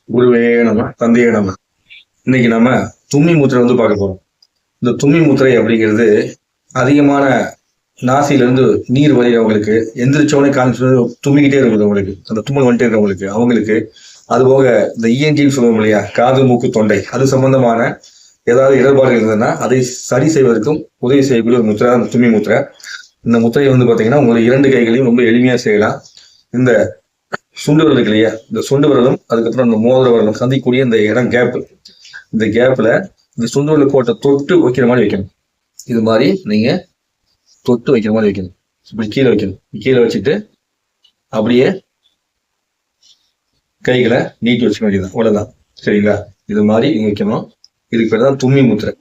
குருவே நம்ம தந்தையே நம்ம இன்னைக்கு நம்ம தும்மி மூத்திரை பார்க்க போறோம். இந்த தும்மி மூத்திரை அப்படிங்கிறது அதிகமான நாசியிலிருந்து நீர் வழிகிறவங்களுக்கு, எந்திரிச்சோடனே காமிச்சு தும்மிக்கிட்டே இருக்கிறவங்களுக்கு, அந்த தும்மல் வந்துட்டே இருக்கிறவங்களுக்கு, அவங்களுக்கு அதுபோக இந்த இஎன்டின்னு சொல்லுவோம் இல்லையா, காது மூக்கு தொண்டை, அது சம்பந்தமான ஏதாவது இடர்பாடுகள் இருந்ததுன்னா அதை சரி செய்வதற்கும் உதவி செய்யக்கூடிய ஒரு முத்திரை அந்த தும்மி முத்திரை. இந்த முத்திரையை பாத்தீங்கன்னா உங்களுக்கு 2 கைகளையும் ரொம்ப எளிமையா செய்யலாம். இந்த சுண்டு விரல் இருக்கு இல்லையா, இந்த சுண்டு விரலும் அதுக்கப்புறம் இந்த மோதிர விரலும் சந்திக்கக்கூடிய இந்த இடம் கேப், இந்த கேப்ல இந்த சுண்டு விரல் கோட்டை தொட்டு வைக்கிற மாதிரி வைக்கணும். இது மாதிரி நீங்க தொட்டு வைக்கிற மாதிரி வைக்கணும். இப்படி கீழே வைக்கணும். கீழே வச்சுட்டு அப்படியே கைகளை நீட்டி வச்சுக்க வேண்டியதான், அவ்வளவுதான். சரிங்களா? இது மாதிரி நீங்க வைக்கணும். இதுக்கு பேர் தான் தும்மி முத்திரை.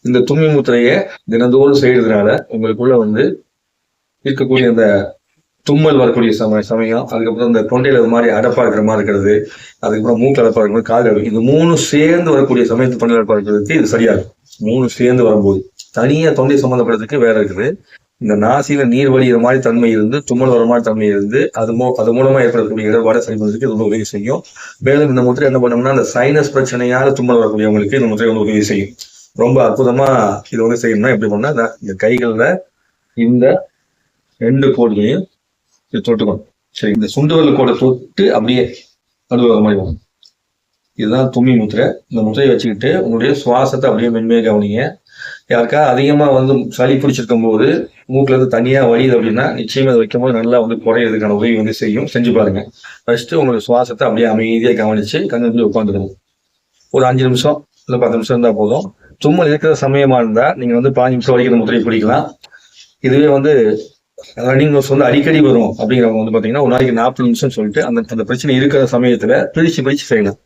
இந்த தும்மி முத்திரையை தினந்தோறும் செய்யறதுனால உங்களுக்குள்ள இருக்கக்கூடிய அந்த தும்மல் வரக்கூடிய சமயம், அதுக்கப்புறம் இந்த தொண்டையில இது மாதிரி அடப்பா இருக்கிற மாதிரி இருக்கிறது, அதுக்கப்புறம் மூக்கு அடப்பா இருக்கிற காது, இது 3 சேர்ந்து வரக்கூடிய சமயத்து தொண்டை அடப்பா இருக்கிறதுக்கு இது சரியாகும். 3 சேர்ந்து வரும்போது தனியா தொண்டை சம்பந்தப்படுறதுக்கு வேற இருக்குது. இந்த நாசியில நீர் வழிகிற மாதிரி தன்மை இருந்து, தும்மல் வர மாதிரி தன்மை இருந்து, அது மூலமா ஏற்படக்கூடிய இடர்பாடை சரி பண்ணுறதுக்கு இது உதவி செய்யும். மேலும் இந்த முத்திரை என்ன பண்ணோம்னா, அந்த சைனஸ் பிரச்சனையால தும்மல் வரக்கூடியவங்களுக்கு இந்த முத்திரை உதவி செய்யும். ரொம்ப அற்புதமா இது செய்யணும்னா எப்படி பண்ணா, இந்த கைகள்ல இந்த 2 கோடுகளையும் தொட்டுக்கணும். சரி, இந்த சுண்டு விரல் கோடை தொட்டு அப்படியே நடுவர மாதிரி வரும். இதுதான் தும்மி முத்திரை. இந்த முத்திரையை வச்சுக்கிட்டு உங்களுடைய சுவாசத்தை அப்படியே மென்மையாக கவனிங்க. யாருக்கா அதிகமா சளி பிடிச்சிருக்கும் போது மூக்குல இருந்து தனியா வழியுது அப்படின்னா நிச்சயமா அதை வைக்கும் போது நல்லா குறையிறதுக்கான உதவி செய்யும். செஞ்சு பாருங்க. ஃபர்ஸ்ட் உங்களுடைய சுவாசத்தை அப்படியே அமைதியாக கவனிச்சு கண்ணு உட்காந்துருக்கும். ஒரு 5 நிமிஷம் இல்லை 10 நிமிஷம் இருந்தா போதும். தும்மல் இருக்கிற சமயமா இருந்தா நீங்க 15 நிமிஷம் வரைக்கும் இந்த முத்திரையை பிடிக்கலாம். இதுவே ரன்னிங் நோஸ் அடிக்கடி வரும் அப்படிங்கிறவங்க பாத்தீங்கன்னா ஒரு நாளைக்கு 40 நிமிஷம் சொல்லிட்டு அந்த பிரச்சனை இருக்கிற சமயத்துல பிரிச்சு செய்யலாம்.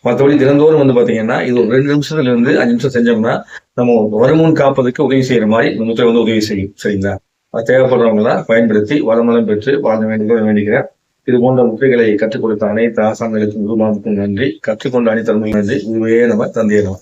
மற்றபடி தினந்தோறும் பாத்தீங்கன்னா இது ஒரு 2 நிமிஷத்துல இருந்து 5 நிமிஷம் செஞ்சோம்னா நம்ம வருமுன் காப்பதற்கு உதவி செய்யற மாதிரி இந்த முத்திரை உதவி செய்யும். சரிங்களா? அது தேவைப்படுறவங்க தான் பயன்படுத்தி வளமலம் பெற்று வாழ வேண்டிக்கிறேன். இது போன்ற முத்திரைகளை கற்றுக் கொடுத்த அனைத்து ஆசான்களுக்கும் குருமாவுக்கும் நன்றி. கற்றுக்கொண்ட அனைத்து நன்றி. இதுவே நம்ம தந்தையே நம்ம